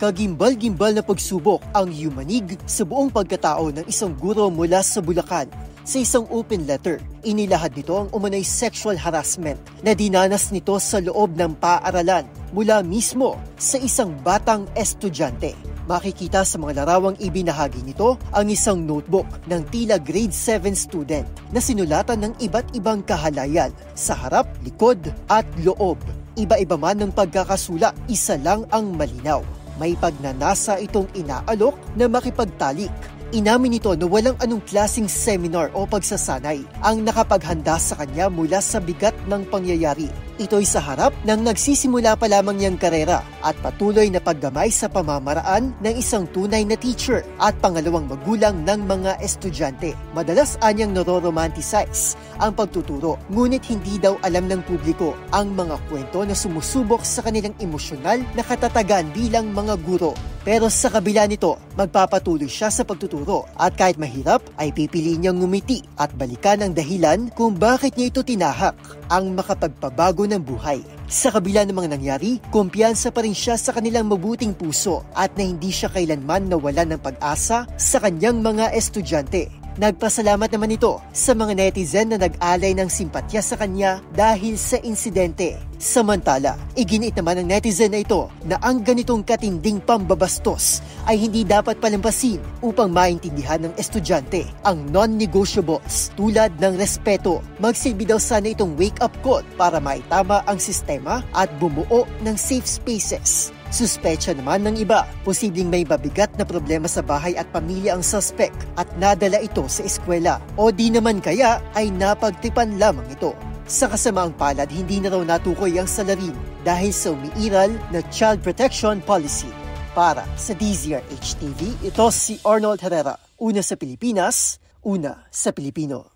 Kagimbal-gimbal na pagsubok ang yumanig sa buong pagkatao ng isang guro mula sa Bulacan. Sa isang open letter, inilahad nito ang umunay sexual harassment na dinanas nito sa loob ng paaralan mula mismo sa isang batang estudyante. Makikita sa mga larawang ibinahagi nito ang isang notebook ng tila grade 7 student na sinulatan ng iba't ibang kahalayan sa harap, likod at loob. Iba-iba man ng pagkakasula, isa lang ang malinaw. May pagnanasa itong inaalok na makipagtalik. Inamin nito na walang anong klaseng seminar o pagsasanay ang nakapaghanda sa kanya mula sa bigat ng pangyayari. Ito'y sa harap ng nagsisimula pa lamang niyang karera at patuloy na paggamay sa pamamaraan ng isang tunay na teacher at pangalawang magulang ng mga estudyante. Madalas anyang naro-romanticize ang pagtuturo, ngunit hindi daw alam ng publiko ang mga kwento na sumusubok sa kanilang emosyonal na katatagan bilang mga guro. Pero sa kabila nito, magpapatuloy siya sa pagtuturo at kahit mahirap ay pipiliin niyang ngumiti at balikan ang dahilan kung bakit niya ito tinahak ang makapagpabago ng buhay. Sa kabila ng mga nangyari, kumpiyansa pa rin siya sa kanilang mabuting puso at na hindi siya kailanman nawalan ng pag-asa sa kanyang mga estudyante. Nagpasalamat naman ito sa mga netizen na nag-alay ng simpatya sa kanya dahil sa insidente. Samantala, iginiit naman ng netizen na ito na ang ganitong katinding pambabastos ay hindi dapat palampasin upang maintindihan ng estudyante ang non-negotiables tulad ng respeto. Magsilbi daw sana itong wake-up call para maitama ang sistema at bumuo ng safe spaces. Suspecha naman ng iba, posibleng may mabigat na problema sa bahay at pamilya ang suspect at nadala ito sa eskwela o di naman kaya ay napagtipan lamang ito. Sa kasamaang palad, hindi na raw natukoy ang salarin dahil sa umiiral na Child Protection Policy. Para sa DZRH TV, ito si Arnold Herrera. Una sa Pilipinas, una sa Pilipino.